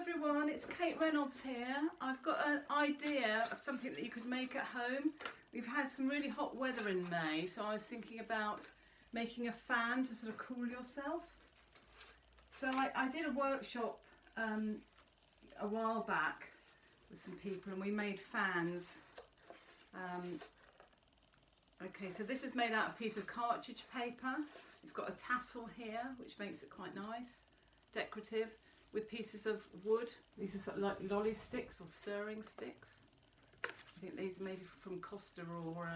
everyone, it's Kate Reynolds here. I've got an idea of something that you could make at home. We've had some really hot weather in May, so I was thinking about making a fan to sort of cool yourself. So I did a workshop a while back with some people and we made fans. Okay, so this is made out of a piece of cartridge paper. It's got a tassel here, which makes it quite nice, decorative, with pieces of wood. These are sort of like lolly sticks or stirring sticks. I think these are maybe from Costa or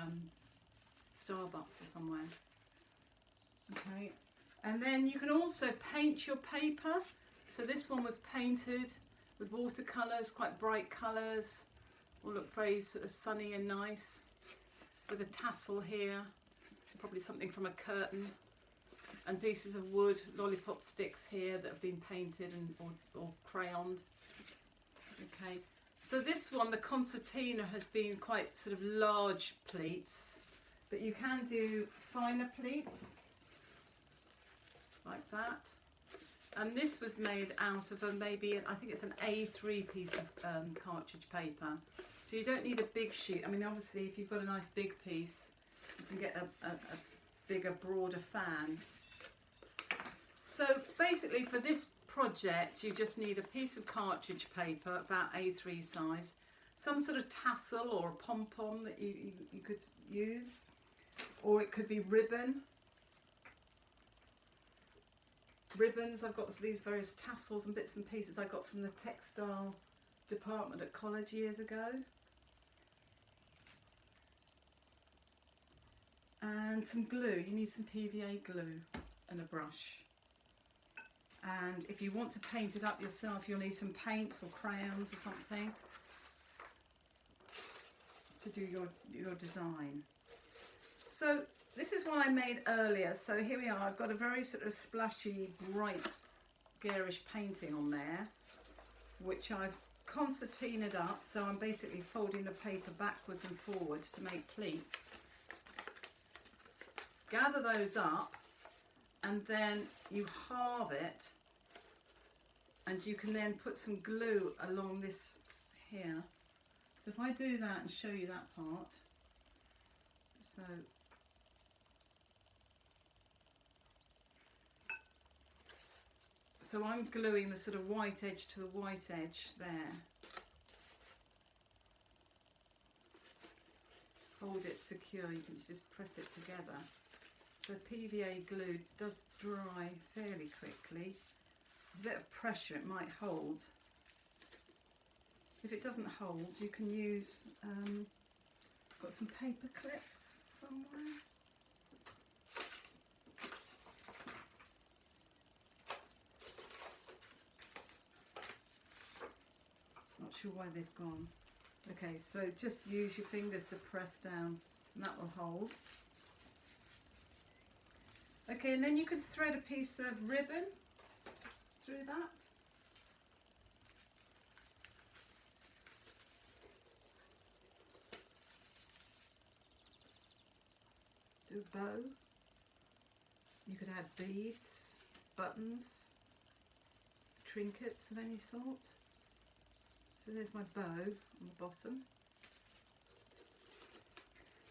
Starbucks or somewhere. Okay, and then you can also paint your paper. So this one was painted with watercolours, quite bright colours. Will look very sort of sunny and nice. With a tassel here, probably something from a curtain, and pieces of wood, lollipop sticks here that have been painted and or crayoned. Okay, so this one, the concertina, has been quite sort of large pleats, but you can do finer pleats like that. And this was made out of maybe, I think it's an A3 piece of cartridge paper. So you don't need a big sheet. I mean, obviously, if you've got a nice big piece, you can get a bigger, broader fan. So basically, for this project, you just need a piece of cartridge paper, about A3 size, some sort of tassel or a pom-pom that you could use, or it could be ribbon. Ribbons, I've got these various tassels and bits and pieces I got from the textile department at college years ago. And some glue. You need some PVA glue and a brush. And if you want to paint it up yourself, you'll need some paints or crayons or something to do your design. So this is what I made earlier. So here we are. I've got a very sort of splashy, bright, garish painting on there, which I've concertinaed up. So I'm basically folding the paper backwards and forwards to make pleats. Gather those up, and then you halve it, and you can then put some glue along this here. So if I do that and show you that part, so I'm gluing the sort of white edge to the white edge there. Hold it secure, you can just press it together. So PVA glue does dry fairly quickly. With a bit of pressure it might hold. If it doesn't hold, you can use, got some paper clips somewhere. Not sure why they've gone. Okay, so just use your fingers to press down and that will hold. Okay, and then you could thread a piece of ribbon through that. Do a bow. You could add beads, buttons, trinkets of any sort. So there's my bow on the bottom.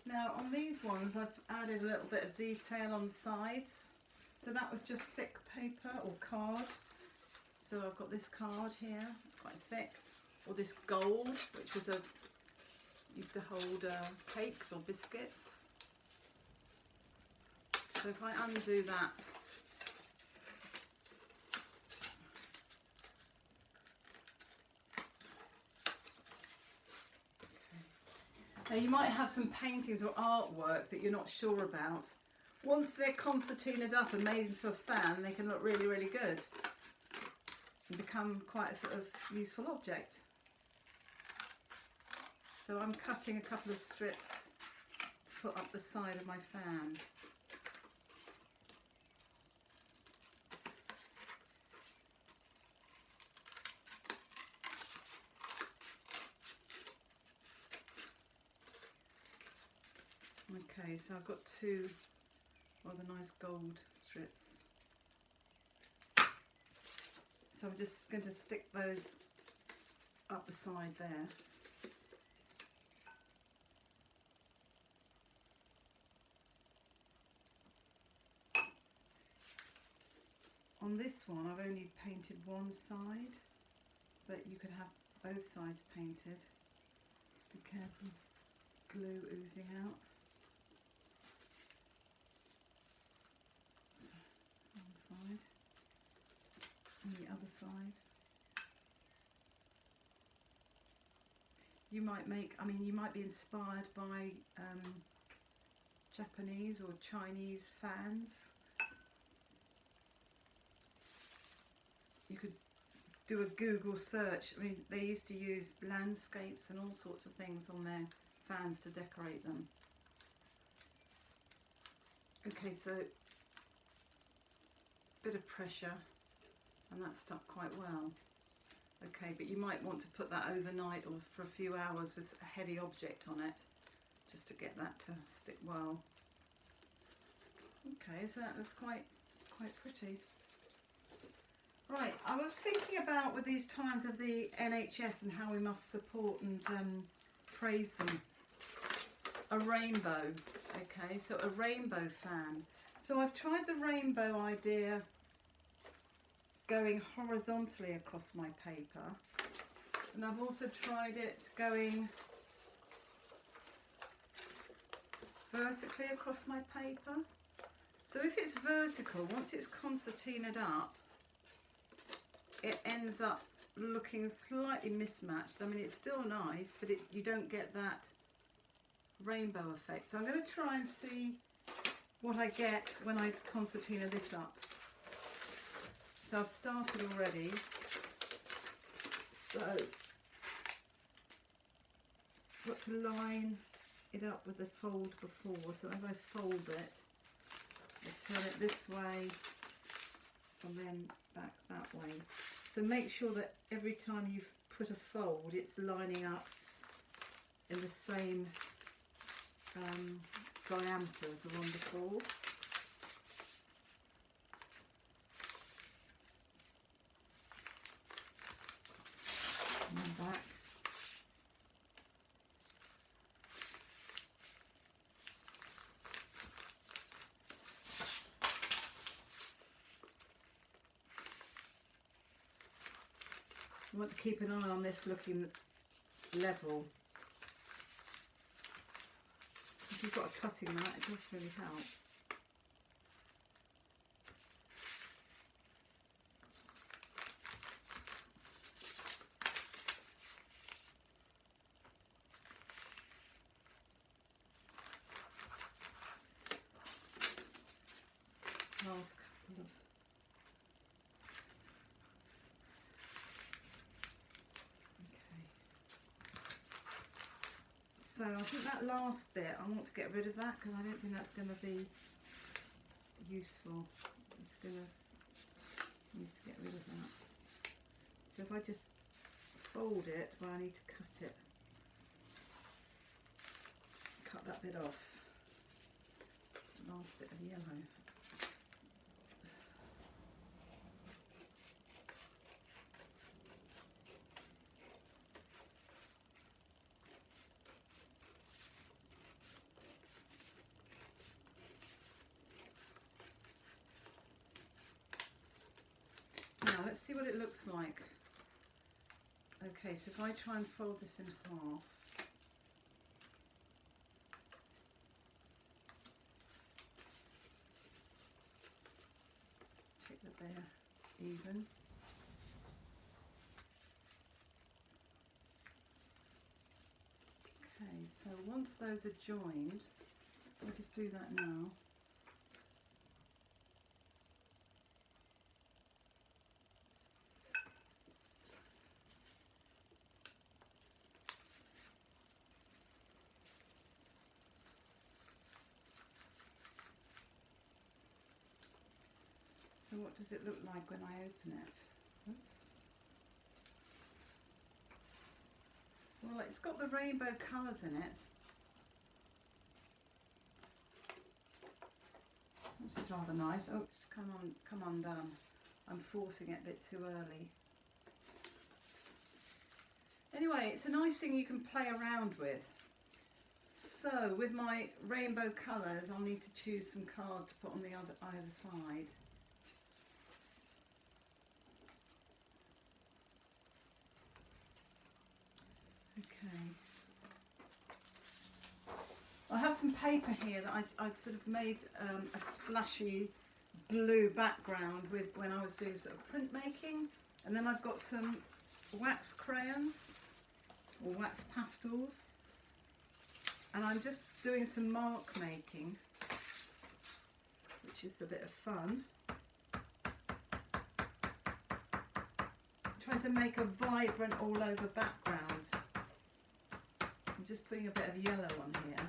Now on these ones I've added a little bit of detail on the sides. So that was just thick paper or card. So I've got this card here, quite thick, or this gold, which was used to hold cakes or biscuits. So if I undo that, now you might have some paintings or artwork that you're not sure about. Once they're concertinaed up and made into a fan, they can look really, really good and become quite a sort of useful object. So I'm cutting a couple of strips to put up the side of my fan. Okay, so I've got two rather nice gold strips. So I'm just going to stick those up the side there. On this one I've only painted one side, but you could have both sides painted. Be careful, glue oozing out. So that's one side, and the other side. You might make, I mean, you might be inspired by Japanese or Chinese fans. You could do a Google search. I mean, they used to use landscapes and all sorts of things on their fans to decorate them. Okay, so bit of pressure, and that stuck quite well. Okay, but you might want to put that overnight or for a few hours with a heavy object on it, just to get that to stick well. Okay, so that looks quite pretty. Right, I was thinking about with these times of the NHS and how we must support and praise them. A rainbow, okay, so a rainbow fan. So I've tried the rainbow idea going horizontally across my paper, and I've also tried it going vertically across my paper. So if it's vertical, once it's concertinaed up, it ends up looking slightly mismatched. I mean, it's still nice, but you don't get that rainbow effect. So I'm going to try and see what I get when I concertina this up. So I've started already. So I've got to line it up with the fold before. So as I fold it, I turn it this way and then back that way. So make sure that every time you put a fold, it's lining up in the same diameter as the one before. And then back. You want to keep an eye on this looking level. If you've got a cutting mat, it does really help. Last couple of So I think that last bit, I want to get rid of that because I don't think that's going to be useful. It's going to need to get rid of that. So if I just fold it, well, I need to cut it. Cut that bit off. Last bit of yellow. Now let's see what it looks like. Okay, so if I try and fold this in half, check that they're even. Okay, so once those are joined, I'll just do that now. So what does it look like when I open it? Oops. Well, it's got the rainbow colours in it, which is rather nice. Oh, it's come undone. I'm forcing it a bit too early. Anyway, it's a nice thing you can play around with. So with my rainbow colours, I'll need to choose some card to put on the either side. Okay. I have some paper here that I'd sort of made a splashy blue background with when I was doing sort of printmaking, and then I've got some wax crayons or wax pastels, and I'm just doing some mark making, which is a bit of fun. I'm trying to make a vibrant all over background. I'm just putting a bit of yellow on here.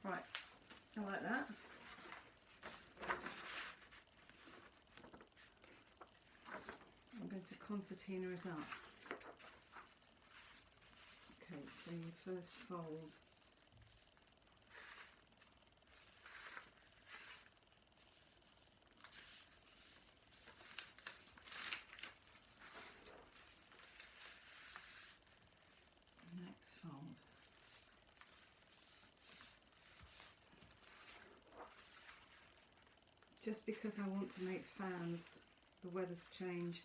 Right, I like that. I'm going to concertina it up. Okay, so your first fold. Next fold. Just because I want to make fans, the weather's changed.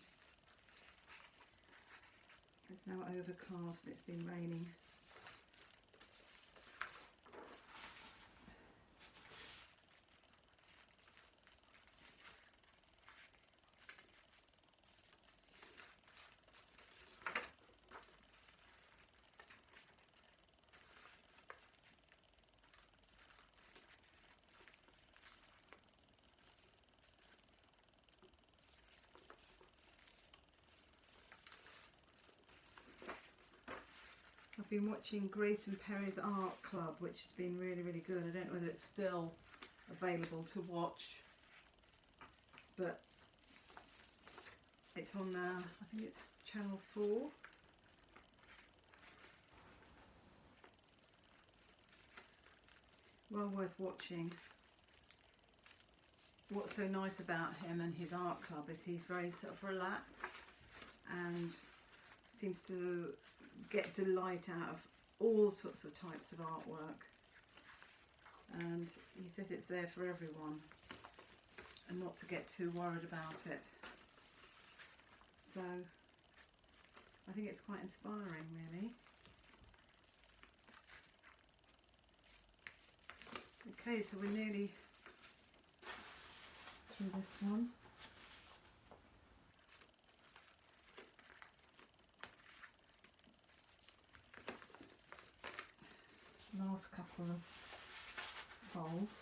It's now overcast and it's been raining. I've been watching Grayson Perry's Art Club, which has been really, really good. I don't know whether it's still available to watch, but it's on, I think it's Channel 4. Well worth watching. What's so nice about him and his art club is he's very sort of relaxed and seems to get delight out of all sorts of types of artwork, and he says it's there for everyone and not to get too worried about it. So I think it's quite inspiring, really. Okay, so we're nearly through this one. Last couple of folds.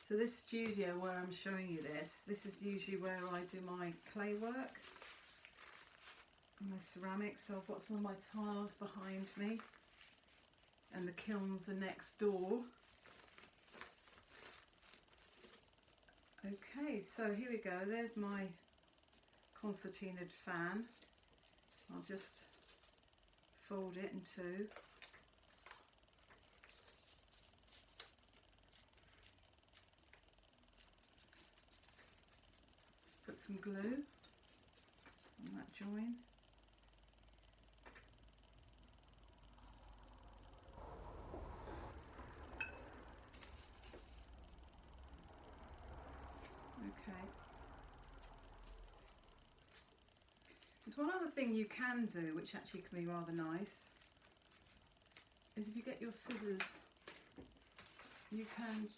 So this studio where I'm showing you this is usually where I do my clay work and my ceramics. So I've got some of my tiles behind me and the kilns are next door. Okay, so here we go. There's my concertinaed fan. I'll just fold it in two. Put some glue on that join. Okay. There's one other thing you can do, which actually can be rather nice, is if you get your scissors, you can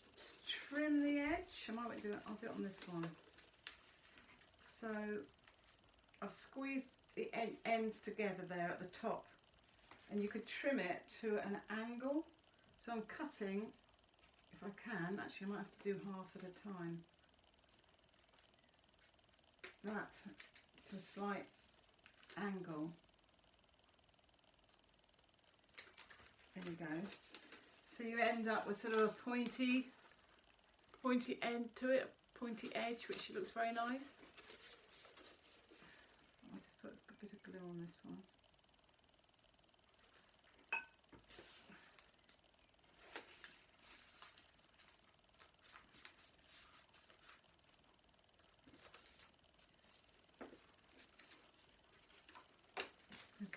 trim the edge. I might do it. I'll do it on this one. So I've squeezed the ends together there at the top, and you could trim it to an angle So I'm cutting, if I can, actually I might have to do half at a time. That to a slight angle. There we go. So you end up with sort of a pointy end to it, pointy edge, which looks very nice. I'll just put a bit of glue on this one.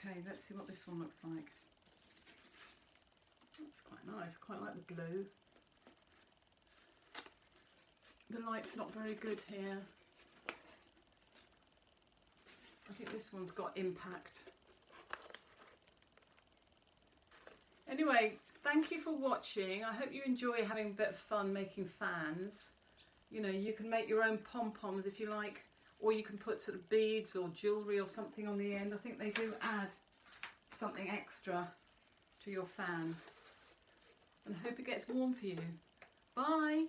Okay, let's see what this one looks like. That's quite nice, I quite like the blue. The light's not very good here. I think this one's got impact. Anyway, thank you for watching. I hope you enjoy having a bit of fun making fans. You know, you can make your own pom-poms if you like, or you can put sort of beads or jewellery or something on the end. I think they do add something extra to your fan. And I hope it gets warm for you. Bye!